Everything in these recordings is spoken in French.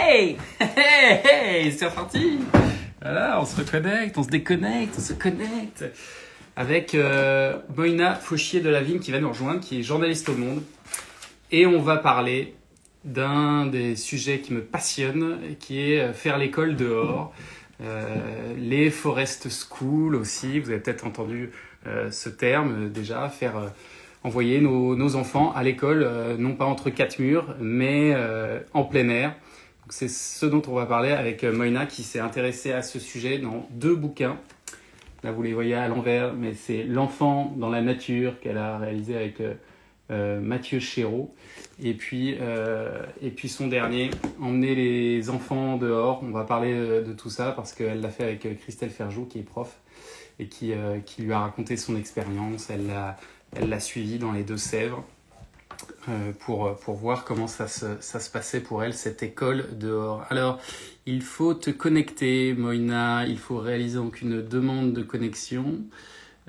Hey! Hey! Hey! C'est reparti! Voilà, on se reconnecte, on se déconnecte, on se connecte avec Moïna Fauchier de la Vigne qui va nous rejoindre, qui est journaliste au Monde. Et on va parler d'un des sujets qui me passionne, qui est faire l'école dehors. Les forest schools aussi, vous avez peut-être entendu ce terme déjà, faire envoyer nos enfants à l'école, non pas entre quatre murs, mais en plein air. C'est ce dont on va parler avec Moïna qui s'est intéressée à ce sujet dans 2 bouquins. Là, vous les voyez à l'envers, mais c'est L'enfant dans la nature qu'elle a réalisé avec Mathieu Chéreau. Et puis son dernier, Emmener les enfants dehors. On va parler de tout ça parce qu'elle l'a fait avec Christelle Ferjou, qui est prof, et qui lui a raconté son expérience. Elle l'a suivi dans les Deux-Sèvres. Pour voir comment ça se passait pour elle, cette école dehors. Alors, il faut te connecter, Moïna. Il faut réaliser donc une demande de connexion.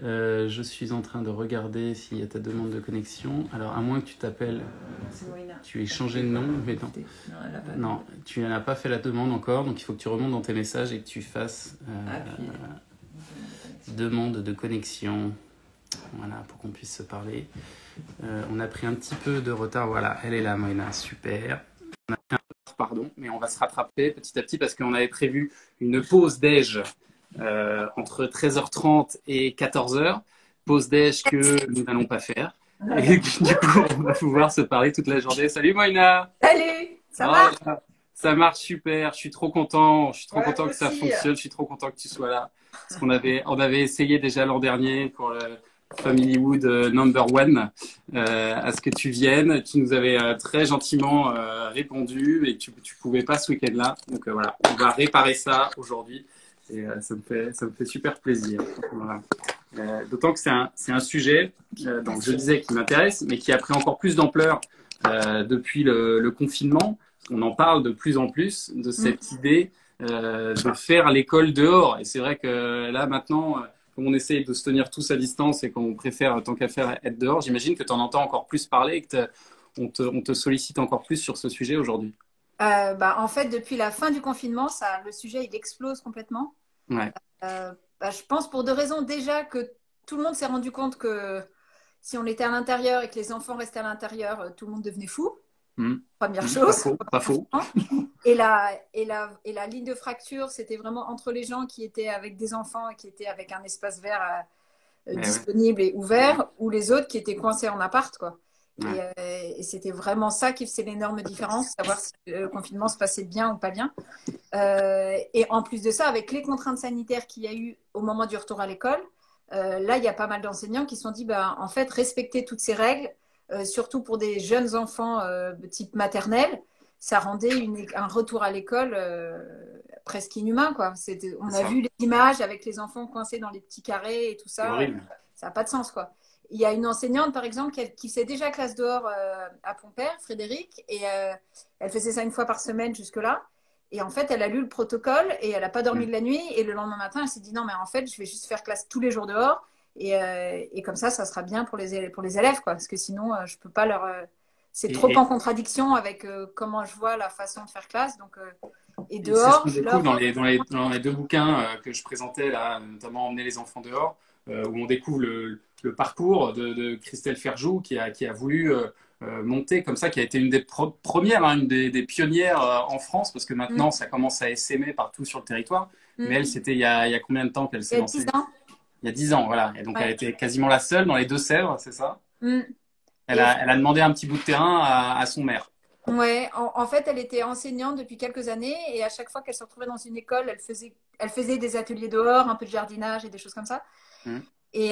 Je suis en train de regarder s'il y a ta demande de connexion. Alors, à moins que tu t'appelles... C'est Moïna. Tu aies changé de nom, mais non. Non, tu n'as pas fait la demande encore, donc il faut que tu remontes dans tes messages et que tu fasses demande de connexion. Voilà, pour qu'on puisse se parler. On a pris un petit peu de retard. Voilà, elle est là, Moïna, super. On a pris un peu de retard, pardon, mais on va se rattraper petit à petit parce qu'on avait prévu une pause déj entre 13h30 et 14h. Pause déj que nous n'allons pas faire. Et du coup, on va pouvoir se parler toute la journée. Salut, Moïna! Salut, ça marche? Ça marche super, je suis trop content. Je suis trop content que ça fonctionne. Je suis trop content que tu sois là. Parce qu'on avait essayé déjà l'an dernier pour le Familywood #1 à ce que tu viennes. Tu nous avais très gentiment répondu et tu pouvais pas ce week-end-là. Donc voilà, on va réparer ça aujourd'hui et ça me fait super plaisir. Voilà. D'autant que c'est un sujet, donc je disais, qui m'intéresse, mais qui a pris encore plus d'ampleur depuis le confinement. On en parle de plus en plus de cette idée de faire l'école dehors. Et c'est vrai que là maintenant, comme on essaye de se tenir tous à distance et qu'on préfère tant qu'à faire être dehors, j'imagine que tu en entends encore plus parler et que on te sollicite encore plus sur ce sujet aujourd'hui. En fait, depuis la fin du confinement, le sujet il explose complètement. Ouais. Je pense pour 2 raisons. Déjà que tout le monde s'est rendu compte que si on était à l'intérieur et que les enfants restaient à l'intérieur, tout le monde devenait fou. Première chose. Pas faux. Et la ligne de fracture, c'était vraiment entre les gens qui étaient avec des enfants et qui étaient avec un espace vert disponible et ouvert, ou les autres qui étaient coincés en appart, quoi. Ouais. Et c'était vraiment ça qui faisait l'énorme différence, savoir si le confinement se passait bien ou pas bien. Et en plus de ça, avec les contraintes sanitaires qu'il y a eu au moment du retour à l'école, là, il y a pas mal d'enseignants qui se sont dit, en fait, respecter toutes ces règles, surtout pour des jeunes enfants type maternelle, ça rendait un retour à l'école presque inhumain, quoi. On a vu les images avec les enfants coincés dans les petits carrés et tout ça. Ça n'a pas de sens, quoi. Il y a une enseignante, par exemple, qui faisait déjà classe dehors à Pompère, Frédéric, et elle faisait ça 1 fois par semaine jusque-là. Et en fait, elle a lu le protocole et elle n'a pas dormi de la nuit. Et le lendemain matin, elle s'est dit non, mais en fait, je vais juste faire classe tous les jours dehors. Et comme ça sera bien pour les élèves, quoi. Parce que sinon, je peux pas leur... C'est trop en contradiction avec comment je vois la façon de faire classe. Donc, et dehors... C'est ce qu'on découvre dans les 2 bouquins que je présentais, là, notamment Emmener les enfants dehors, où on découvre le parcours de Christelle Ferjou qui a voulu monter comme ça, qui a été une des premières, une des pionnières en France, parce que maintenant, ça commence à essaimer partout sur le territoire. Mais elle, c'était il y a combien de temps qu'elle s'est lancée? Il y a 10 ans. Il y a 10 ans, voilà. Et donc, elle était quasiment la seule dans les Deux-Sèvres, c'est ça? Elle a demandé un petit bout de terrain à son maire. Ouais, en fait, elle était enseignante depuis quelques années et à chaque fois qu'elle se retrouvait dans une école, elle faisait des ateliers dehors, un peu de jardinage et des choses comme ça. Et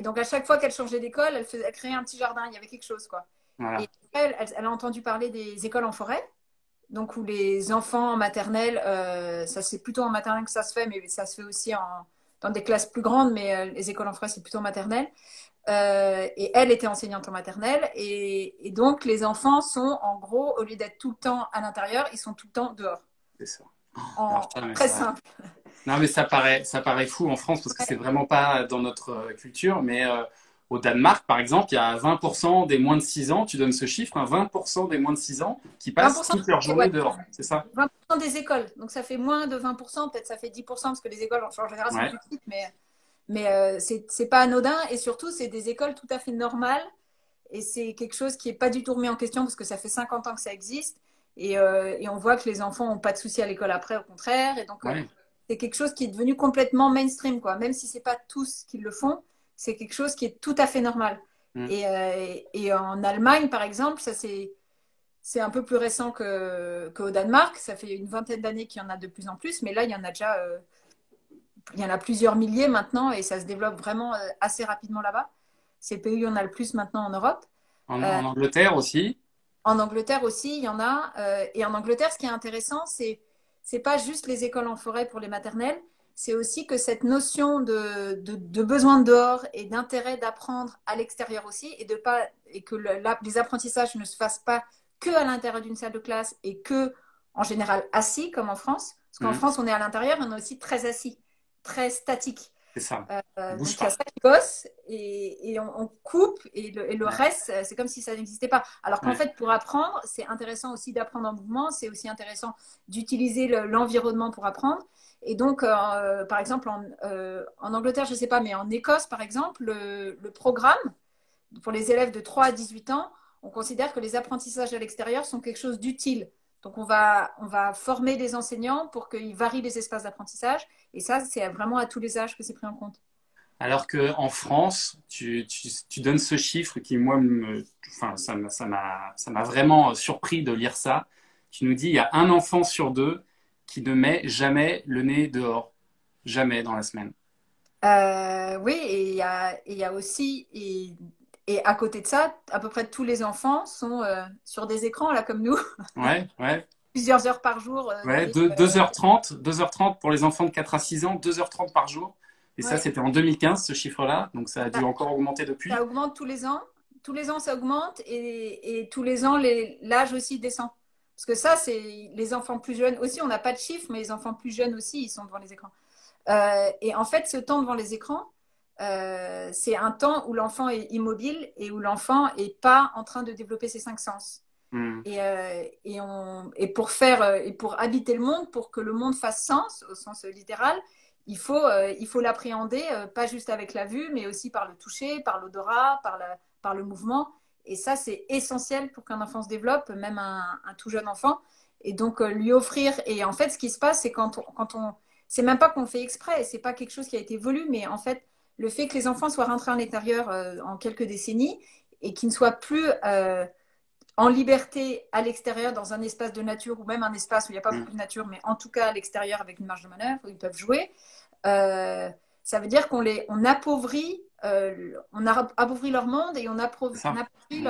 donc, à chaque fois qu'elle changeait d'école, elle créait un petit jardin, il y avait quelque chose, quoi. Voilà. Et elle a entendu parler des écoles en forêt, donc où les enfants en maternelle, ça c'est plutôt en maternelle que ça se fait, mais ça se fait aussi dans des classes plus grandes, mais les écoles en forêt, c'est plutôt en maternelle. Et elle était enseignante en maternelle. Et donc, les enfants sont, en gros, au lieu d'être tout le temps à l'intérieur, ils sont tout le temps dehors. C'est ça. Très simple. Non, mais ça paraît fou en France parce que c'est vraiment pas dans notre culture. Mais au Danemark, par exemple, il y a 20% des moins de 6 ans, tu donnes ce chiffre, hein, 20% des moins de 6 ans qui passent 20%, toute leur journée ouais, dehors, c'est ça? 20% des écoles. Donc ça fait moins de 20%, peut-être ça fait 10% parce que les écoles en général sont Ouais, plus petites, mais c'est pas anodin et surtout c'est des écoles tout à fait normales et c'est quelque chose qui est pas du tout remis en question parce que ça fait 50 ans que ça existe et on voit que les enfants n'ont pas de soucis à l'école après, au contraire. Et donc ouais. c'est quelque chose qui est devenu complètement mainstream, quoi. Même si c'est pas tous qui le font, c'est quelque chose qui est tout à fait normal. Mm. Et en Allemagne, par exemple, ça c'est un peu plus récent qu'au Danemark. Ça fait une vingtaine d'années qu'il y en a de plus en plus, mais là, il y en a déjà, il y en a plusieurs milliers maintenant et ça se développe vraiment assez rapidement là-bas. C'est le pays où il y en a le plus maintenant en Europe. En Angleterre aussi. En Angleterre aussi, il y en a. Et en Angleterre, ce qui est intéressant, c'est pas juste les écoles en forêt pour les maternelles, c'est aussi que cette notion de besoin de dehors et d'intérêt d'apprendre à l'extérieur aussi, et que les apprentissages ne se fassent pas que à l'intérieur d'une salle de classe et que, en général, assis, comme en France. Parce qu'en Mm. France, on est à l'intérieur, mais on est aussi très assis, très statique. C'est ça. Bouge Donc il y a pas. ça qui bosse et on coupe et le Ouais, reste, c'est comme si ça n'existait pas. Alors qu'en ouais. fait, pour apprendre, c'est intéressant aussi d'apprendre en mouvement, c'est aussi intéressant d'utiliser l'environnement pour apprendre. Et donc, par exemple, en Angleterre, je ne sais pas, mais en Écosse, par exemple, le programme pour les élèves de 3 à 18 ans, on considère que les apprentissages à l'extérieur sont quelque chose d'utile. Donc, on va former des enseignants pour qu'ils varient les espaces d'apprentissage. Et ça, c'est vraiment à tous les âges que c'est pris en compte. Alors qu'en France, tu donnes ce chiffre qui, moi, enfin, ça m'a vraiment surpris de lire ça. Tu nous dis, il y a un enfant sur deux qui ne met jamais le nez dehors. Jamais dans la semaine. Oui, et il y a aussi, et à côté de ça, à peu près tous les enfants sont sur des écrans, là, comme nous, Ouais, ouais, plusieurs heures par jour. ouais. 2h30 pour les enfants de 4 à 6 ans, 2h30 par jour. Et ça, Ouais, c'était en 2015, ce chiffre-là. Donc, ça a dû ça, encore augmenter ça depuis. augmente tous les ans. Tous les ans, ça augmente, et tous les ans, l'âge aussi descend. Parce que ça, c'est les enfants plus jeunes aussi, on n'a pas de chiffres, mais les enfants plus jeunes aussi, ils sont devant les écrans. Et en fait, ce temps devant les écrans, c'est un temps où l'enfant est immobile et où l'enfant n'est pas en train de développer ses cinq sens. Hmm. Et pour habiter le monde, pour que le monde fasse sens, au sens littéral, il faut l'appréhender, pas juste avec la vue, mais aussi par le toucher, par l'odorat, par le mouvement. Et ça, c'est essentiel pour qu'un enfant se développe, même un tout jeune enfant. Et donc, lui offrir. Et en fait, ce qui se passe, c'est c'est même pas qu'on fait exprès, c'est pas quelque chose qui a été voulu, mais en fait, le fait que les enfants soient rentrés à l'intérieur en quelques décennies et qu'ils ne soient plus en liberté à l'extérieur dans un espace de nature ou même un espace où il n'y a pas Hmm. beaucoup de nature, mais en tout cas à l'extérieur avec une marge de manœuvre où ils peuvent jouer, euh, ça veut dire on appauvrit, appauvrit leur monde et C'est on ça. appauvrit Hmm.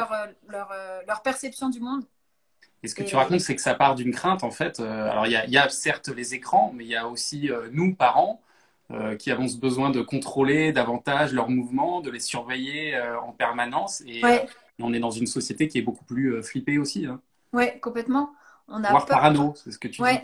leur perception du monde. Et ce que tu Et racontes, c'est que ça part d'une crainte, en fait. Alors, il y a certes les écrans, mais il y a aussi nous, parents, qui avons ce besoin de contrôler davantage leurs mouvements, de les surveiller en permanence. Et ouais, on est dans une société qui est beaucoup plus flippée aussi, hein. ouais, complètement. On a Voire peur. parano, c'est ce que tu dis. Ouais,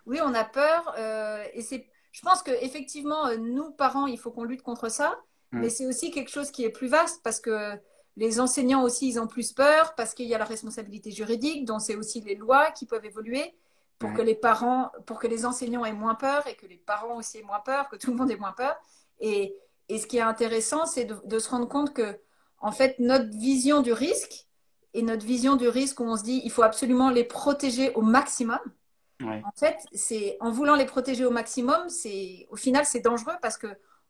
oui, on a peur. Je pense que effectivement, nous, parents, il faut qu'on lutte contre ça. Hmm. Mais c'est aussi quelque chose qui est plus vaste parce que les enseignants aussi, ils ont plus peur parce qu'il y a la responsabilité juridique, dont c'est aussi les lois qui peuvent évoluer pour que Ouais. les parents, pour que les enseignants aient moins peur et que les parents aussi aient moins peur, que tout le monde ait moins peur. Et, et ce qui est intéressant, c'est de se rendre compte que, en fait, notre vision du risque et notre vision du risque où on se dit, il faut absolument les protéger au maximum. Ouais. En fait, en voulant les protéger au maximum, au final, c'est dangereux parce que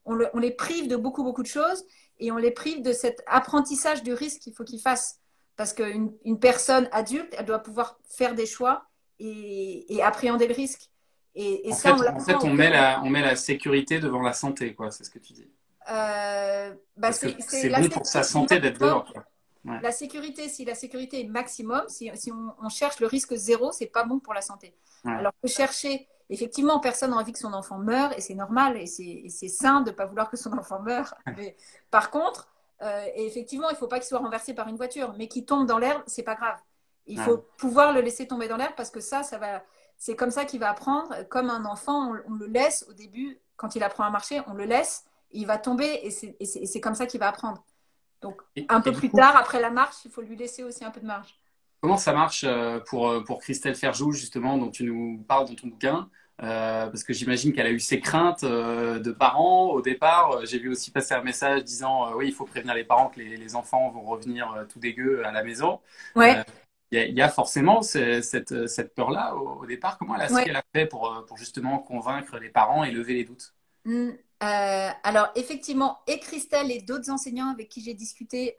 on les prive de beaucoup, beaucoup de choses et on les prive de cet apprentissage du risque qu'il faut qu'ils fassent. Parce qu'une personne adulte, elle doit pouvoir faire des choix et appréhender le risque. Et ça, on En fait, l'apprend au fur et à mesure. on met la sécurité devant la santé, quoi. C'est ce que tu dis. Bah, Parce que c'est c'est la bon pour sa sécurité santé d'être maximum. dehors, quoi. Ouais. La sécurité, si la sécurité est maximum, si on cherche le risque zéro, c'est pas bon pour la santé. Ouais. Alors que chercher, effectivement, personne n'a envie que son enfant meure et c'est normal et c'est sain de ne pas vouloir que son enfant meure. Mais, par contre, et effectivement, il ne faut pas qu'il soit renversé par une voiture, mais qu'il tombe dans l'herbe, c'est pas grave. Il Ouais. faut pouvoir le laisser tomber dans l'herbe parce que c'est comme ça qu'il va apprendre. Comme un enfant, on le laisse au début, quand il apprend à marcher, on le laisse, il va tomber et c'est comme ça qu'il va apprendre. Donc, un Et peu du plus coup, tard, après la marche, il faut lui laisser aussi un peu de marge. comment ça marche pour Christelle Ferjou, justement, dont tu nous parles dans ton bouquin? Parce que j'imagine qu'elle a eu ses craintes de parents au départ. J'ai vu aussi passer un message disant oui, il faut prévenir les parents que les enfants vont revenir tout dégueux à la maison. Euh, Ouais, il y a forcément cette peur-là au départ. Ce ouais. qu'elle a fait pour justement convaincre les parents et lever les doutes? Mm, alors, effectivement, et Christelle et d'autres enseignants avec qui j'ai discuté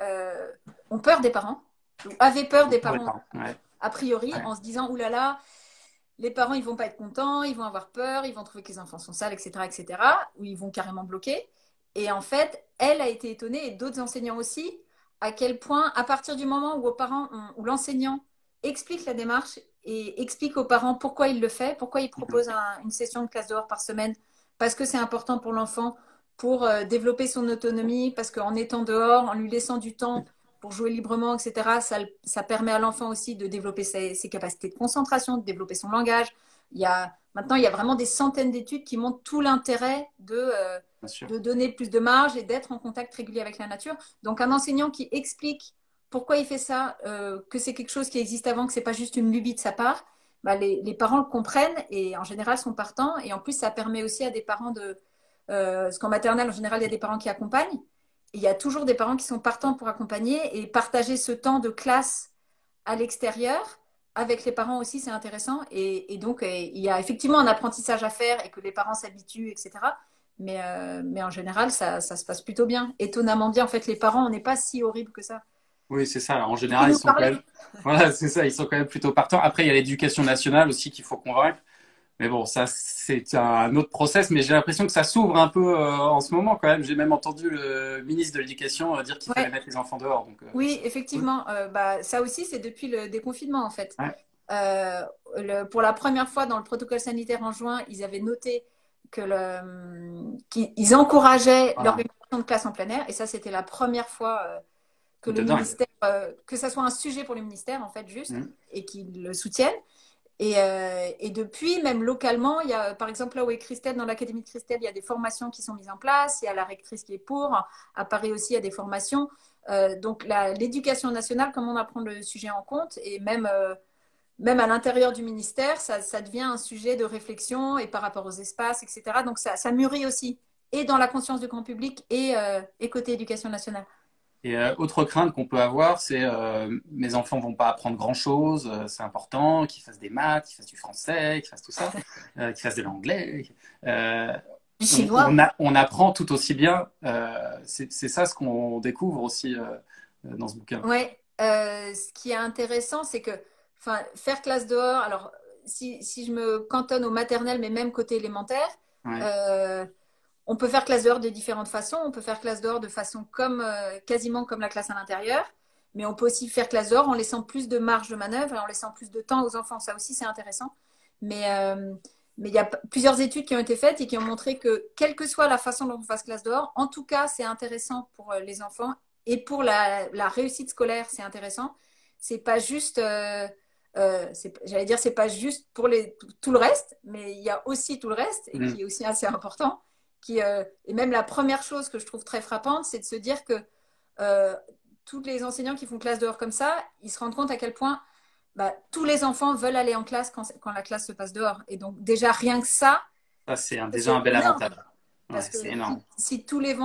ont peur des parents, ou avaient peur des Pour les parents parents. Ouais, a priori, ouais. en se disant, oulala, les parents, ils vont pas être contents, ils vont avoir peur, ils vont trouver que les enfants sont sales, etc., etc., ou ils vont carrément bloquer. Et en fait, elle a été étonnée, et d'autres enseignants aussi, à quel point, à partir du moment où, où l'enseignant explique la démarche et explique aux parents pourquoi il le fait, pourquoi il Mhm. propose une session de classe dehors par semaine, parce que c'est important pour l'enfant, pour développer son autonomie, parce qu'en étant dehors, en lui laissant du temps pour jouer librement, etc., ça permet à l'enfant aussi de développer ses capacités de concentration, de développer son langage. Maintenant, il y a vraiment des centaines d'études qui montrent tout l'intérêt Bien sûr. de donner plus de marge et d'être en contact régulier avec la nature. Donc, un enseignant qui explique pourquoi il fait ça, que c'est quelque chose qui existe avant, que c'est pas juste une lubie de sa part, bah, les parents le comprennent et en général sont partants. Et en plus, ça permet aussi à des parents parce qu'en maternelle, en général, il y a des parents qui accompagnent. Il y a toujours des parents qui sont partants pour accompagner et partager ce temps de classe à l'extérieur avec les parents aussi, c'est intéressant. Et donc, il y a effectivement un apprentissage à faire et que les parents s'habituent, etc. Mais en général, ça se passe plutôt bien. Étonnamment bien. En fait, les parents, on n'est pas si horrible que ça. Oui, c'est ça. En Tu peux général, ils nous sont quand parler? même, voilà, c'est ça, ils sont quand même plutôt partants. Après, il y a l'éducation nationale aussi qu'il faut convaincre. Mais bon, ça, c'est un autre process. Mais j'ai l'impression que ça s'ouvre un peu en ce moment quand même. J'ai même entendu le ministre de l'Éducation dire qu'il fallait Ouais, mettre les enfants dehors. Donc, oui, c'est cool. effectivement. Bah, ça aussi, c'est depuis le déconfinement, en fait. Ouais. Euh, pour la première fois dans le protocole sanitaire en juin, ils avaient noté qu'ils encourageaient Voilà. l'organisation de classes en plein air. Et ça, c'était la première fois que le De dingue. ministère, que ça soit un sujet pour le ministère, en fait, juste, Mm. et qu'ils le soutiennent. Et depuis, même localement, il y a, par exemple, là où est Christelle, dans l'Académie de Christelle, il y a des formations qui sont mises en place. Il y a la rectrice qui est pour. À Paris aussi, il y a des formations. Donc, l'éducation nationale, comment on apprend le sujet en compte, et même à l'intérieur du ministère, ça devient un sujet de réflexion et par rapport aux espaces, etc. Donc, ça mûrit aussi, et dans la conscience du grand public et côté éducation nationale. Et autre crainte qu'on peut avoir, c'est mes enfants vont pas apprendre grand-chose. C'est important qu'ils fassent des maths, qu'ils fassent du français, qu'ils fassent tout ça, qu'ils fassent de l'anglais. Euh, Du chinois. on apprend tout aussi bien. C'est ça ce qu'on découvre aussi dans ce bouquin. Ouais, ce qui est intéressant, c'est que enfin, faire classe dehors, alors si je me cantonne au maternel, mais même côté élémentaire, Ouais. euh, on peut faire classe dehors de différentes façons. On peut faire classe dehors de façon quasiment comme la classe à l'intérieur, mais on peut aussi faire classe dehors en laissant plus de marge de manœuvre et en laissant plus de temps aux enfants. Ça aussi, c'est intéressant. Mais mais il y a plusieurs études qui ont été faites et qui ont montré que, quelle que soit la façon dont on fasse classe dehors, en tout cas, c'est intéressant pour les enfants et pour la réussite scolaire, c'est intéressant. C'est pas juste, j'allais dire, c'est pas juste pour tout le reste, mais il y a aussi tout le reste et Mm. qui est aussi assez important. Et même la première chose que je trouve très frappante, c'est de se dire que euh, tous les enseignants qui font classe dehors comme ça, ils se rendent compte à quel point bah, tous les enfants veulent aller en classe quand la classe se passe dehors. Et donc déjà rien que ça, Ça, c'est c'est déjà un bel énorme. avantage. Ouais, Parce que c'est énorme. si tous les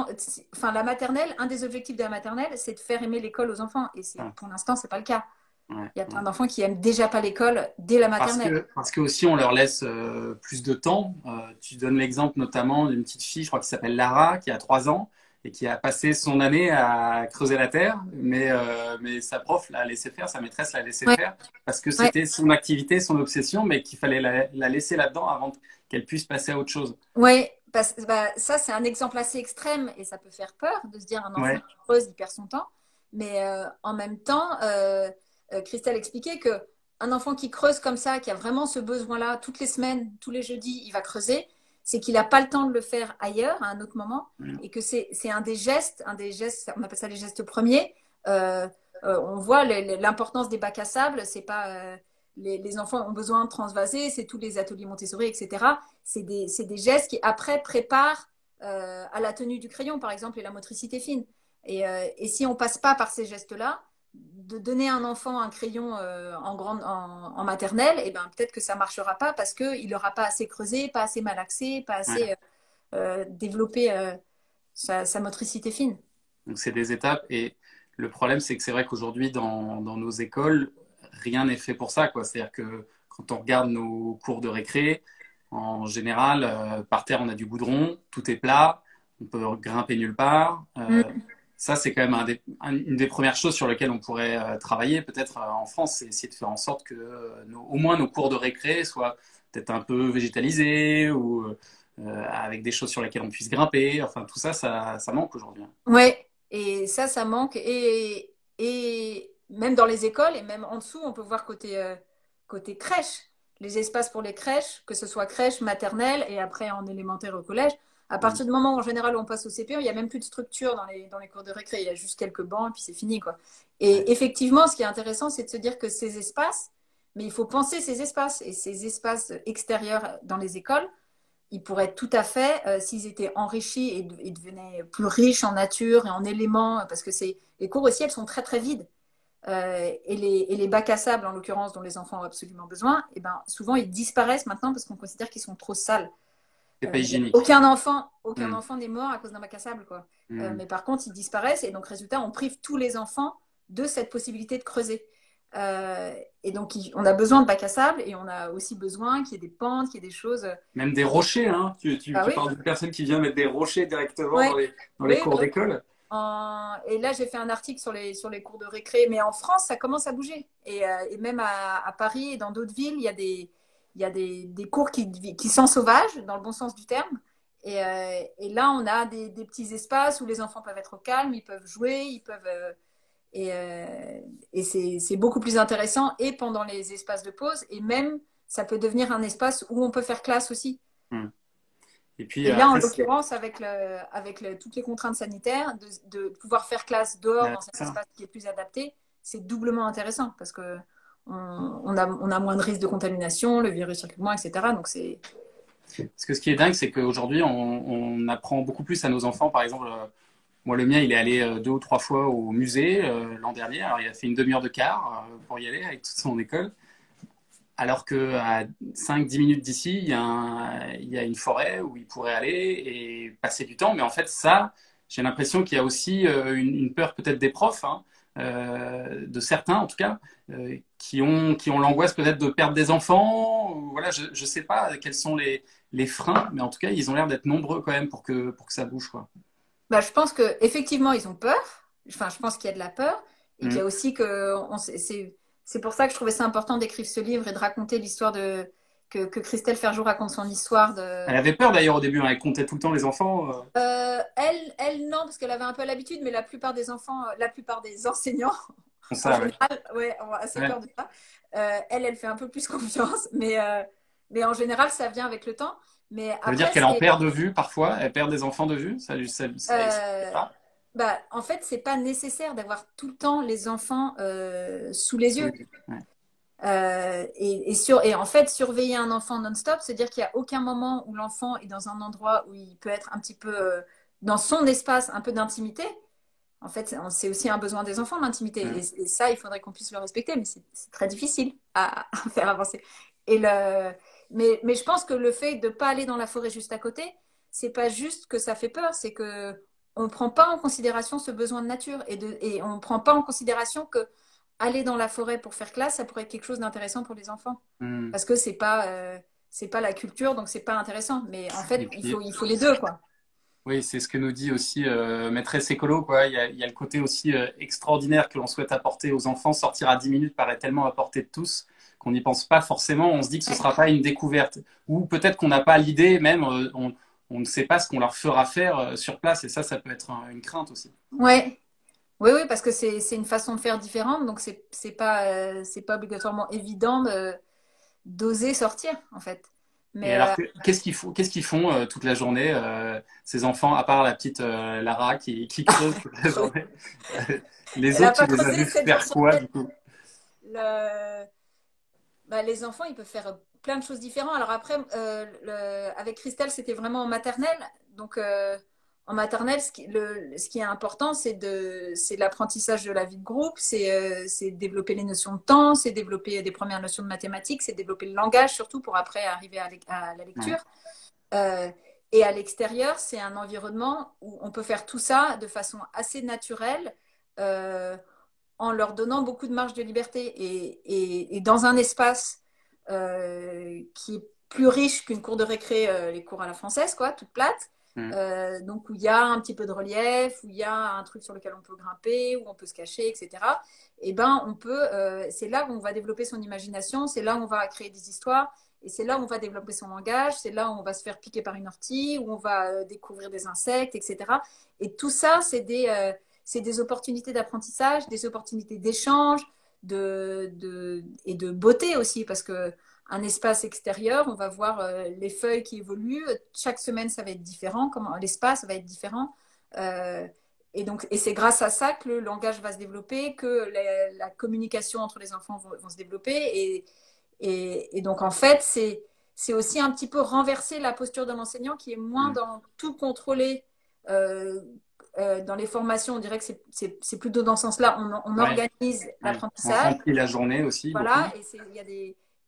enfin la maternelle, un des objectifs de la maternelle, c'est de faire aimer l'école aux enfants. Et Ouais, pour l'instant, c'est pas le cas. ouais, Il y a plein ouais. d'enfants qui aiment déjà pas l'école dès la maternelle. Parce que aussi on leur laisse plus de temps. Tu donnes l'exemple notamment d'une petite fille, je crois, qui s'appelle Lara, qui a 3 ans et qui a passé son année à creuser la terre, mais sa prof l'a laissé faire, sa maîtresse l'a laissé Ouais, faire parce que ouais, c'était son activité, son obsession, mais qu'il fallait la laisser là-dedans avant qu'elle puisse passer à autre chose. ouais. Bah, ça, c'est un exemple assez extrême et ça peut faire peur de se dire un enfant Ouais, qui creuse, il perd son temps. Mais en même temps, Christelle expliquait que un enfant qui creuse comme ça, qui a vraiment ce besoin-là, toutes les semaines, tous les jeudis, il va creuser, c'est qu'il n'a pas le temps de le faire ailleurs, à un autre moment, et que c'est un des gestes, on appelle ça les gestes premiers. Euh, on voit l'importance des bacs à sable, c'est pas les enfants ont besoin de transvaser, c'est tous les ateliers Montessori, etc. C'est des gestes qui après préparent à la tenue du crayon, par exemple, et la motricité fine. Et si on passe pas par ces gestes-là, de donner à un enfant un crayon en maternelle, et ben peut-être que ça marchera pas parce qu'il n'aura pas assez creusé, pas assez malaxé, pas Ouais. assez développé sa motricité fine. Donc c'est des étapes. Et le problème, c'est que c'est vrai qu'aujourd'hui, dans nos écoles, rien n'est fait pour ça, quoi. C'est-à-dire que quand on regarde nos cours de récré, en général, par terre, on a du goudron, tout est plat, on peut grimper nulle part. Mm. Ça, c'est quand même une des premières choses sur lesquelles on pourrait travailler, peut-être en France, c'est essayer de faire en sorte que au moins nos cours de récré soient peut-être un peu végétalisés ou avec des choses sur lesquelles on puisse grimper. Enfin, tout ça, ça manque aujourd'hui. Ouais, et ça manque. Et même dans les écoles, et même en dessous, on peut voir côté crèche, les espaces pour les crèches, que ce soit crèche, maternelle et après en élémentaire au collège. À Mm. partir du moment où, en général, on passe au CPE, il n'y a même plus de structure dans les cours de récré. Il y a juste quelques bancs et puis c'est fini, quoi. Ouais. Et effectivement, ce qui est intéressant, c'est de se dire que ces espaces, mais il faut penser ces espaces et ces espaces extérieurs dans les écoles ils pourraient tout à fait, s'ils étaient enrichis et devenaient plus riches en nature et en éléments, parce que les cours aussi, elles sont très très vides. Et les bacs à sable, en l'occurrence, dont les enfants ont absolument besoin, et ben, souvent ils disparaissent maintenant parce qu'on considère qu'ils sont trop sales. C'est pas hygiénique. Aucun enfant n'est mort à cause d'un bac à sable, quoi. Mm. Mais par contre, ils disparaissent et donc, résultat, on prive tous les enfants de cette possibilité de creuser. Et donc, on a besoin de bac à sable et on a aussi besoin qu'il y ait des pentes, qu'il y ait des choses. Même des rochers, hein. Ah Tu oui, parles d'une personne qui vient mettre des rochers directement ouais, dans les oui, cours bah oui. d'école. Et là, j'ai fait un article sur les cours de récré, mais en France, ça commence à bouger. Et même à Paris et dans d'autres villes, il y a des cours qui sont sauvages, dans le bon sens du terme. Et là, on a des petits espaces où les enfants peuvent être au calme, ils peuvent jouer, et c'est beaucoup plus intéressant, et pendant les espaces de pause, et même, ça peut devenir un espace où on peut faire classe aussi. Mm. Et puis Et là, en après, l'occurrence, avec toutes les contraintes sanitaires, de pouvoir faire classe dehors dans c'est un ça. espace qui est plus adapté, c'est doublement intéressant parce que on a moins de risques de contamination, le virus circule moins, etc. Donc c'est Parce que ce qui est dingue, c'est qu'aujourd'hui, on apprend beaucoup plus à nos enfants. Par exemple, moi, le mien, il est allé 2 ou 3 fois au musée l'an dernier. Alors, il a fait une demi-heure de car pour y aller avec toute son école. Alors qu'à 5-10 minutes d'ici, il y a une forêt où il pourrait aller et passer du temps. Mais en fait, ça, j'ai l'impression qu'il y a aussi une peur peut-être des profs, hein, de certains en tout cas, qui ont l'angoisse peut-être de perdre des enfants. Ou, voilà, je ne sais pas quels sont les freins, mais en tout cas, ils ont l'air d'être nombreux quand même pour que ça bouge, quoi. bah, je pense que effectivement ils ont peur. Enfin, je pense qu'il y a de la peur et qu'il y Mm. a aussi c'est pour ça que je trouvais ça important d'écrire ce livre et de raconter l'histoire que Christelle Ferjou raconte son histoire de. Elle avait peur d'ailleurs au début, hein, elle comptait tout le temps les enfants. Elle, non, parce qu'elle avait un peu l'habitude, mais la plupart des enfants, la plupart des enseignants, Comme en ça, ouais. général, ouais, ont assez Ouais. peur de ça. Elle fait un peu plus confiance, mais en général, ça vient avec le temps. Mais Ça veut dire après, qu'elle en perd de vue parfois, elle perd des enfants de vue, ça explique euh, pas. bah, en fait, c'est pas nécessaire d'avoir tout le temps les enfants sous les Sous yeux. les yeux. Ouais. Et en fait, surveiller un enfant non-stop, c'est-à-dire qu'il n'y a aucun moment où l'enfant est dans un endroit où il peut être un petit peu dans son espace, un peu d'intimité. En fait, c'est aussi un besoin des enfants, l'intimité. Mm. Et ça, il faudrait qu'on puisse le respecter, mais c'est très difficile à faire avancer. Mais je pense que le fait de ne pas aller dans la forêt juste à côté, c'est pas juste que ça fait peur, c'est que on ne prend pas en considération ce besoin de nature et on ne prend pas en considération que aller dans la forêt pour faire classe, ça pourrait être quelque chose d'intéressant pour les enfants. Mm. Parce que c'est pas la culture, donc c'est pas intéressant. Mais en Et fait, il puis, faut, il faut les deux, quoi. oui, c'est ce que nous dit aussi maîtresse écolo, quoi. Il y a le côté aussi extraordinaire que l'on souhaite apporter aux enfants. Sortir à 10 minutes paraît tellement à portée de tous qu'on n'y pense pas forcément. On se dit que ce ne sera pas une découverte. Ou peut-être qu'on n'a pas l'idée, même, on ne sait pas ce qu'on leur fera faire sur place. Et ça peut être une crainte aussi. Ouais. Oui, oui, parce que c'est une façon de faire différente, donc c'est pas obligatoirement évident d'oser sortir, en fait. Et Mais alors, qu'est-ce qu'ils font toute la journée, ces enfants, à part la petite Lara qui creuse toute la journée? Les elle n'a autres, tu pas les as creusé vus 7 jours faire sur quoi, 7. du coup? Les enfants, ils peuvent faire plein de choses différentes. Alors après, avec Christelle, c'était vraiment en maternelle. Donc, En maternelle, ce qui est important, c'est l'apprentissage de la vie de groupe, c'est développer les notions de temps, c'est développer des premières notions de mathématiques, c'est développer le langage, surtout pour après arriver à la lecture. Euh, et à l'extérieur, c'est un environnement où on peut faire tout ça de façon assez naturelle, en leur donnant beaucoup de marge de liberté. Et dans un espace qui est plus riche qu'une cour de récré, les cours à la française, quoi, toute plate. Donc où il y a un petit peu de relief, où il y a un truc sur lequel on peut grimper, où on peut se cacher, etc. Et ben on peut, c'est là où on va développer son imagination, c'est là où on va créer des histoires, et c'est là où on va développer son langage, c'est là où on va se faire piquer par une ortie, où on va découvrir des insectes, etc. Et tout ça, c'est des opportunités d'apprentissage, des opportunités d'échange, et de beauté aussi, parce que un espace extérieur, on va voir les feuilles qui évoluent. Chaque semaine, ça va être différent. L'espace va être différent. Et c'est grâce à ça que le langage va se développer, que la communication entre les enfants vont se développer. Et donc, en fait, c'est aussi un petit peu renverser la posture de l'enseignant qui est moins dans tout contrôler. Dans les formations, on dirait que c'est plutôt dans ce sens-là. On organise l'apprentissage. On remplit la journée aussi. Voilà,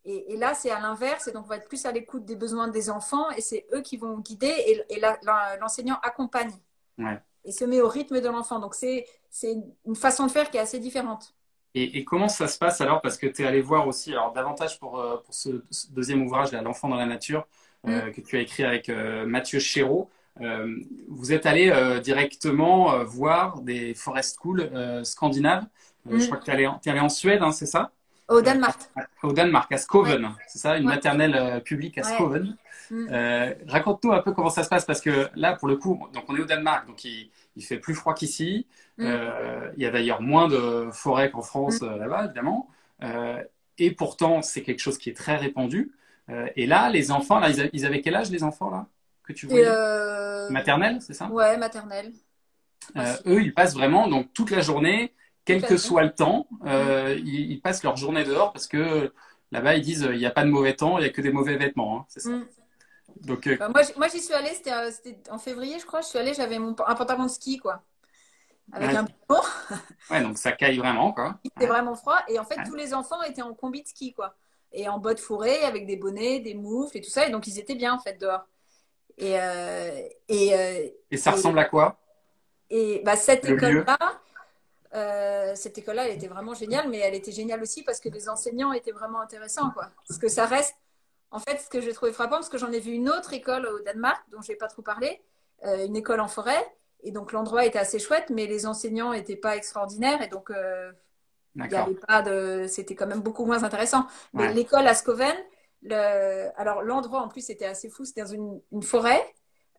et là, c'est à l'inverse, et donc on va être plus à l'écoute des besoins des enfants, et c'est eux qui vont guider, et l'enseignant accompagne, et se met au rythme de l'enfant. Donc c'est une façon de faire qui est assez différente. Et comment ça se passe alors? Parce que tu es allé voir aussi, alors davantage pour ce deuxième ouvrage, L'enfant dans la nature, que tu as écrit avec Mathieu Chéreau. Vous êtes allé directement voir des forest schools scandinaves. Je crois que tu es allé en Suède, hein, c'est ça? Au Danemark. Au Danemark, à Skoven, c'est ça, une maternelle publique à Skoven. Raconte-nous un peu comment ça se passe, parce que là, pour le coup, donc on est au Danemark, donc il fait plus froid qu'ici. Il y a d'ailleurs moins de forêts qu'en France là-bas, évidemment. Et pourtant, c'est quelque chose qui est très répandu. Et là, les enfants, là, ils avaient quel âge, les enfants là, que tu voyais? Maternelle, c'est ça? Ouais, maternelle. Eux, ils passent vraiment donc toute la journée. Quel que soit le temps, ils passent leur journée dehors, parce que là-bas, ils disent il n'y a pas de mauvais temps, il n'y a que des mauvais vêtements. Hein, c'est ça. Donc, moi, j'y suis allée, c'était en février, je crois. Je suis allée, j'avais un pantalon de ski, quoi. Avec un bouton. Ouais, donc ça caille vraiment, quoi. Il était vraiment froid. Et en fait, tous les enfants étaient en combi de ski, quoi. Et en bottes fourrées, avec des bonnets, des moufles et tout ça. Et donc, ils étaient bien, en fait, dehors. Et ça ressemble à quoi? Et cette école-là, elle était vraiment géniale, mais elle était géniale aussi parce que les enseignants étaient vraiment intéressants, quoi. Parce que ça reste, en fait, ce que j'ai trouvé frappant, parce que j'en ai vu une autre école au Danemark, dont je n'ai pas trop parlé, une école en forêt, et donc l'endroit était assez chouette, mais les enseignants n'étaient pas extraordinaires, et donc c'était quand même beaucoup moins intéressant. Mais l'école à Skoven, alors l'endroit en plus était assez fou, c'était dans une forêt.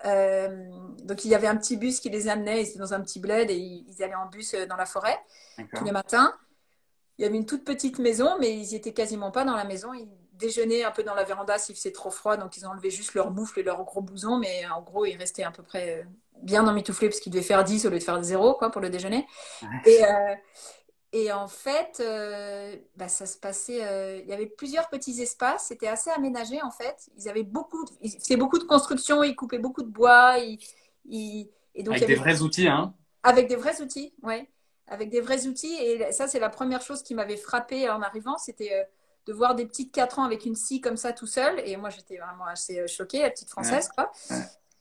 Donc il y avait un petit bus qui les amenait, ils étaient dans un petit bled et ils allaient en bus dans la forêt tous les matins. Il y avait une toute petite maison, mais ils n'étaient quasiment pas dans la maison. Ils déjeunaient un peu dans la véranda s'il faisait trop froid, donc ils enlevaient juste leur moufle et leur gros blouson, mais en gros ils restaient à peu près bien emmitouflés parce qu'ils devaient faire 10 au lieu de faire 0, quoi, pour le déjeuner. Et en fait, ça se passait. Il y avait plusieurs petits espaces. C'était assez aménagé en fait. Ils faisaient beaucoup de construction. Ils coupaient beaucoup de bois. Et donc, avec des vrais outils, hein? Avec des vrais outils, ouais. Avec des vrais outils. Et ça, c'est la première chose qui m'avait frappée en arrivant. C'était de voir des petites 4 ans avec une scie comme ça tout seul. Et moi, j'étais vraiment assez choquée, la petite française, quoi.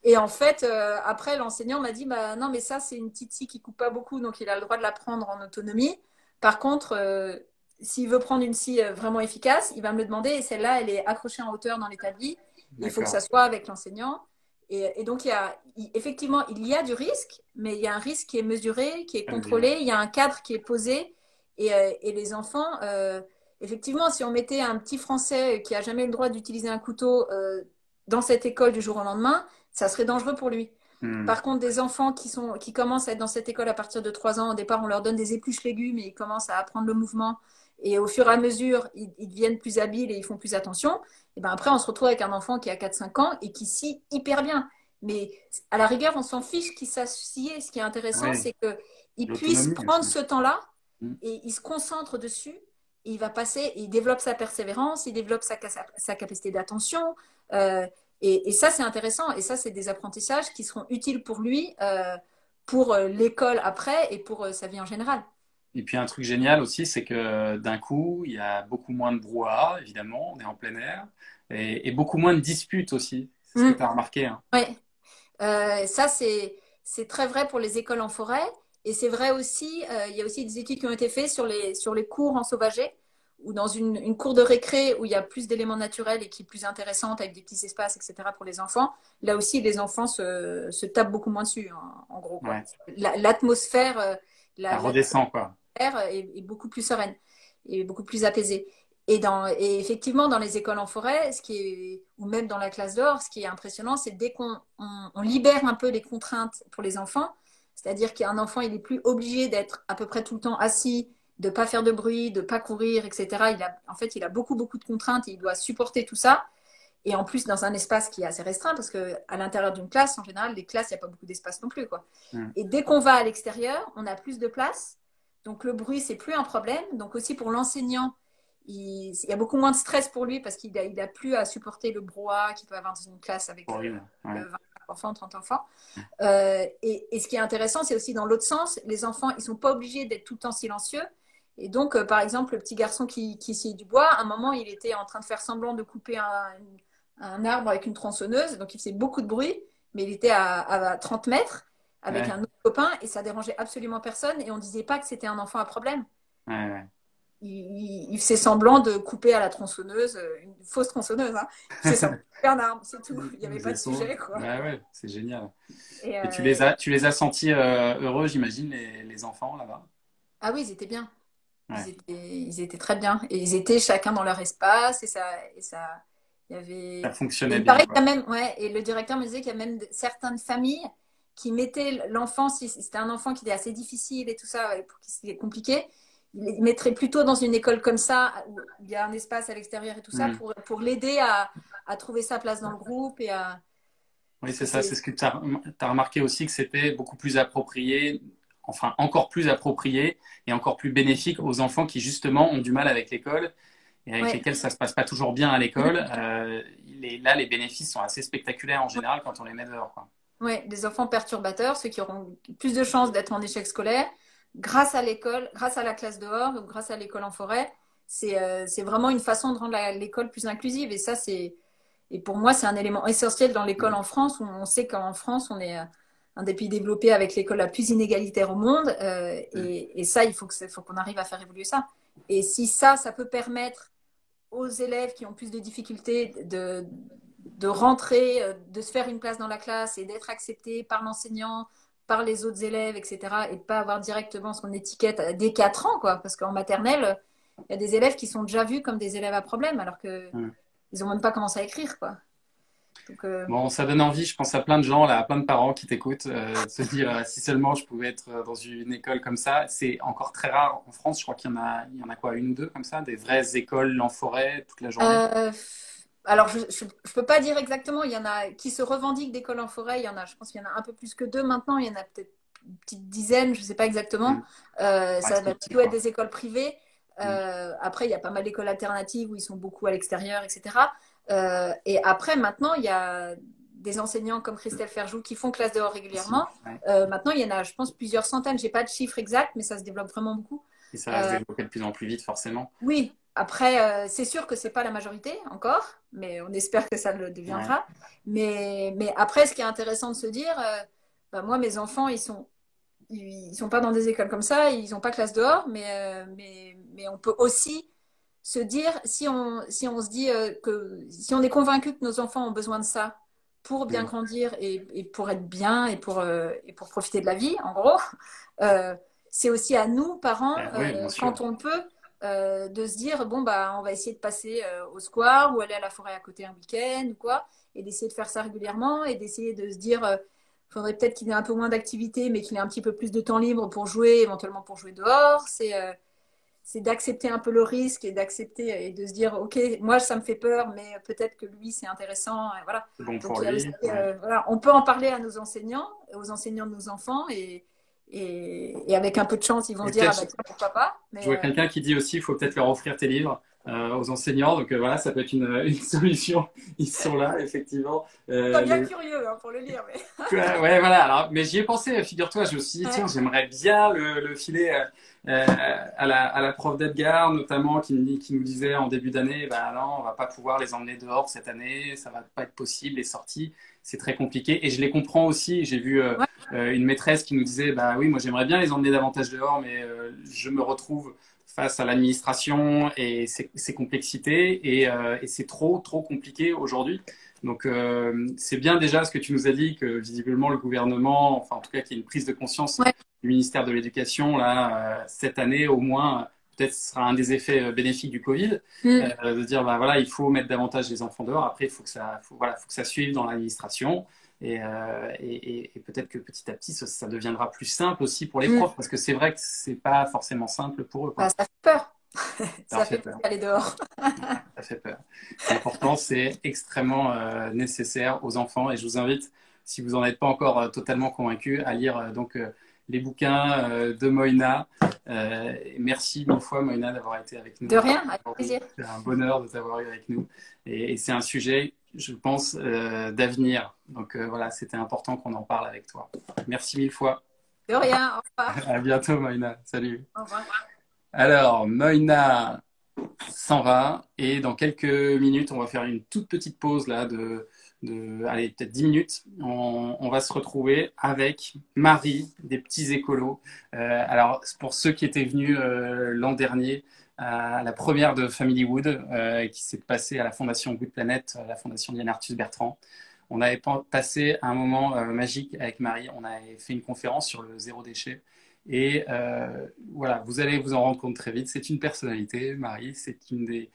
Et en fait, après, l'enseignant m'a dit, non, mais ça, c'est une petite scie qui coupe pas beaucoup, donc il a le droit de la prendre en autonomie. Par contre, s'il veut prendre une scie vraiment efficace, il va me le demander, et celle-là, elle est accrochée en hauteur dans l'établi. Il faut que ça soit avec l'enseignant. Et donc, effectivement, il y a du risque, mais il y a un risque qui est mesuré, qui est contrôlé, il y a un cadre qui est posé. Et les enfants, effectivement, si on mettait un petit Français qui n'a jamais eu le droit d'utiliser un couteau dans cette école du jour au lendemain, ça serait dangereux pour lui. Par contre, des enfants qui commencent à être dans cette école à partir de 3 ans, au départ, on leur donne des épluches légumes et ils commencent à apprendre le mouvement. Et au fur et à mesure, ils deviennent plus habiles et ils font plus attention. Et ben après, on se retrouve avec un enfant qui a 4-5 ans et qui scie hyper bien. Mais à la rigueur, on s'en fiche qu'il sache scier. Ce qui est intéressant, c'est qu'il puisse prendre ce temps-là et il se concentre dessus. Et il va passer, il développe sa persévérance, il développe sa capacité d'attention. Et ça, c'est intéressant. Et ça, c'est des apprentissages qui seront utiles pour lui, pour l'école après et pour sa vie en général. Et puis un truc génial aussi, c'est que d'un coup, il y a beaucoup moins de brouhaha, évidemment, on est en plein air, et beaucoup moins de disputes aussi. C'est ce que tu as remarqué, hein. Oui, ça, c'est très vrai pour les écoles en forêt. Et c'est vrai aussi, il y a aussi des études qui ont été faites sur les cours en sauvager, ou dans une cour de récré où il y a plus d'éléments naturels et qui est plus intéressante avec des petits espaces, etc. pour les enfants. Là aussi, les enfants se tapent beaucoup moins dessus, en gros, quoi. Ouais. L'atmosphère, Ça redescend, quoi. est beaucoup plus sereine et beaucoup plus apaisée. Et effectivement, dans les écoles en forêt, ou même dans la classe dehors, ce qui est impressionnant, c'est dès qu'on libère un peu les contraintes pour les enfants, c'est-à-dire qu'un enfant, il n'est plus obligé d'être à peu près tout le temps assis, de ne pas faire de bruit, de ne pas courir, etc. En fait, il a beaucoup, beaucoup de contraintes et il doit supporter tout ça. Et en plus, dans un espace qui est assez restreint, parce qu'à l'intérieur d'une classe, en général, les classes, il n'y a pas beaucoup d'espace non plus, quoi. Et dès qu'on va à l'extérieur, on a plus de place. Donc, le bruit, c'est plus un problème. Donc, aussi pour l'enseignant, il y a beaucoup moins de stress pour lui parce qu'il n'a plus à supporter le brouhaha qu'il peut avoir dans une classe avec 20 enfants, 30 enfants. Et ce qui est intéressant, c'est aussi dans l'autre sens, les enfants, ils ne sont pas obligés d'être tout le temps silencieux. Et donc, par exemple, le petit garçon qui scie du bois, à un moment, il était en train de faire semblant de couper un arbre avec une tronçonneuse. Donc, il faisait beaucoup de bruit, mais il était à 30 mètres avec un autre copain et ça dérangeait absolument personne. Et on ne disait pas que c'était un enfant à problème. Il faisait semblant de couper à la tronçonneuse, une fausse tronçonneuse. Hein. Il faisait semblant de couper un arbre, c'est tout. Il n'y avait pas de sujet, quoi. Ouais, c'est génial. Et tu les as sentis heureux, j'imagine, les enfants là-bas? Ah oui, ils étaient bien. Ouais. Ils étaient très bien. Et ils étaient chacun dans leur espace. Il y avait... Ça fonctionnait Et il bien, paraît quoi. qu'il y a même, ouais, et le directeur me disait qu'il y a même certaines familles qui mettaient l'enfant, si c'était un enfant qui était assez difficile et tout ça, pour qui c'était compliqué, ils mettraient plutôt dans une école comme ça, où il y a un espace à l'extérieur et tout ça, pour l'aider à trouver sa place dans le groupe et à... Oui, c'est ça. C'est ce que tu as remarqué aussi, que c'était beaucoup plus approprié, enfin encore plus approprié et encore plus bénéfique aux enfants qui justement ont du mal avec l'école et avec lesquels ça se passe pas toujours bien à l'école. Là, les bénéfices sont assez spectaculaires en général quand on les met dehors, quoi. Oui, des enfants perturbateurs, ceux qui auront plus de chances d'être en échec scolaire, grâce à l'école, grâce à la classe dehors, ou grâce à l'école en forêt. C'est vraiment une façon de rendre l'école plus inclusive. Et ça, et pour moi, c'est un élément essentiel dans l'école en France, où on sait qu'en France, on est un des pays développés avec l'école la plus inégalitaire au monde. Et ça, il faut qu'on arrive à faire évoluer ça. Et si ça peut permettre aux élèves qui ont plus de difficultés de rentrer, de se faire une place dans la classe et d'être acceptés par l'enseignant, par les autres élèves, etc. Et de pas avoir directement ce qu'on étiquette dès 4 ans, quoi. Parce qu'en maternelle, il y a des élèves qui sont déjà vus comme des élèves à problème, alors qu'ils n'ont même pas commencé à écrire, quoi. Donc, Bon, ça donne envie, je pense à plein de gens, là, à plein de parents qui t'écoutent, de se dire si seulement je pouvais être dans une école comme ça. C'est encore très rare en France, je crois il y en a quoi, une ou deux comme ça, des vraies écoles en forêt toute la journée. alors, je ne peux pas dire exactement. Il y en a qui se revendiquent d'écoles en forêt. Il y en a, je pense qu'il y en a un peu plus que 2 maintenant. Il y en a peut-être une petite dizaine, je ne sais pas exactement. Ça va plutôt être des écoles privées. Après, il y a pas mal d'écoles alternatives où ils sont beaucoup à l'extérieur, etc. Et après, maintenant, il y a des enseignants comme Christelle Ferjou qui font classe dehors régulièrement. Maintenant, il y en a, je pense, plusieurs centaines. Je n'ai pas de chiffre exact, mais ça se développe vraiment beaucoup. Et ça va se développer de plus en plus vite, forcément. Oui, après, c'est sûr que ce n'est pas la majorité encore, mais on espère que ça le deviendra. Mais après, ce qui est intéressant de se dire, moi, mes enfants, ils sont pas dans des écoles comme ça, ils n'ont pas classe dehors, mais on peut aussi se dire, si on se dit si on est convaincu que nos enfants ont besoin de ça pour bien grandir et pour être bien et pour profiter de la vie, en gros, c'est aussi à nous, parents, quand on peut, de se dire, bon, bah, on va essayer de passer au square ou aller à la forêt à côté un week-end ou quoi, et d'essayer de faire ça régulièrement et d'essayer de se dire, faudrait peut-être qu'il ait un peu moins d'activité, mais qu'il ait un petit peu plus de temps libre pour jouer, éventuellement pour jouer dehors. C'est d'accepter un peu le risque et d'accepter et de se dire, ok, moi ça me fait peur, mais peut-être que lui c'est intéressant. Et voilà. C'est bon Donc, pour lui. voilà, on peut en parler à nos enseignants, aux enseignants de nos enfants, et avec un peu de chance, ils vont se dire, ah bah tiens, pourquoi pas. Je vois quelqu'un qui dit aussi, il faut peut-être leur offrir tes livres. aux enseignants. Donc voilà, ça peut être une solution. Ils sont là, effectivement. Pas bien curieux hein, pour le lire, mais. Ouais, ouais, voilà. Alors, mais j'y ai pensé, figure-toi. Je me suis dit, tiens, Ouais. j'aimerais bien le filer à la prof d'Edgar, notamment, qui nous disait en début d'année, bah non, on va pas pouvoir les emmener dehors cette année, ça va pas être possible, les sorties, c'est très compliqué. Et je les comprends aussi. J'ai vu Ouais. une maîtresse qui nous disait, bah oui, moi j'aimerais bien les emmener davantage dehors, mais je me retrouve face à l'administration et ses complexités et c'est trop compliqué aujourd'hui. Donc c'est bien déjà ce que tu nous as dit, que visiblement le gouvernement, enfin en tout cas qu'il y ait une prise de conscience Ouais. du ministère de l'Éducation là cette année au moins. Peut-être ce sera un des effets bénéfiques du Covid, Mm. de dire bah voilà il faut mettre davantage les enfants dehors. Après il faut que ça, voilà, faut que ça suive dans l'administration et peut-être que petit à petit ça deviendra plus simple aussi pour les Mm. profs parce que c'est vrai que c'est pas forcément simple pour eux Bah, quoi. ça fait peur. Ça leur Ça fait fait peur peur. d'aller dehors. Ça fait peur. Et pourtant, c'est extrêmement nécessaire aux enfants. Et je vous invite, si vous n'en êtes pas encore totalement convaincu, à lire les bouquins de Moïna. Merci mille fois, Moïna, d'avoir été avec nous De rien, avec aujourd'hui. plaisir. C'est un bonheur de t'avoir eu avec nous. Et c'est un sujet, je pense, d'avenir. Donc voilà, c'était important qu'on en parle avec toi. Merci mille fois. De rien, au revoir. À bientôt, Moïna. Salut. Au revoir. Alors, Moïna s'en va et dans quelques minutes, on va faire une toute petite pause là allez, peut-être 10 minutes. On va se retrouver avec Marie des petits écolos. Alors, pour ceux qui étaient venus l'an dernier à la première de Family Wood qui s'est passée à la Fondation Good Planet, la Fondation Diane Arthus Bertrand. On avait passé un moment magique avec Marie. On avait fait une conférence sur le zéro déchet. Et voilà, vous allez vous en rendre compte très vite. C'est une personnalité, Marie. C'est une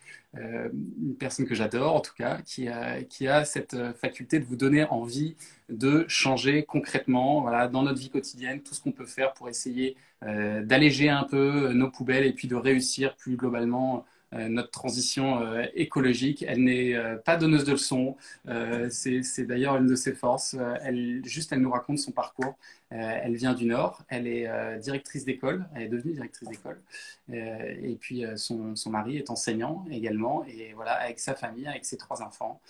personne que j'adore, en tout cas, qui a cette faculté de vous donner envie de changer concrètement, voilà, dans notre vie quotidienne, tout ce qu'on peut faire pour essayer d'alléger un peu nos poubelles et puis de réussir plus globalement notre transition écologique. Elle n'est pas donneuse de leçons. C'est d'ailleurs une de ses forces. Elle nous raconte son parcours. Elle vient du Nord. Elle est directrice d'école. Elle est devenue directrice d'école. Et puis son mari est enseignant également. Et voilà, avec sa famille, avec ses 3 enfants,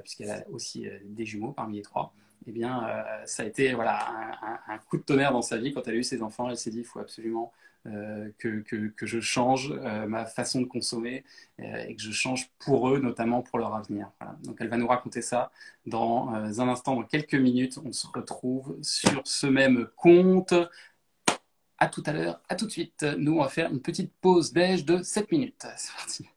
puisqu'elle a aussi des jumeaux parmi les 3. Eh bien, ça a été voilà, un coup de tonnerre dans sa vie quand elle a eu ses enfants. Elle s'est dit, il faut absolument que je change ma façon de consommer et que je change pour eux, notamment pour leur avenir. Voilà. Donc elle va nous raconter ça dans un instant, dans quelques minutes. On se retrouve sur ce même compte. À tout à l'heure, à tout de suite. Nous, on va faire une petite pause déj de 7 minutes. C'est parti.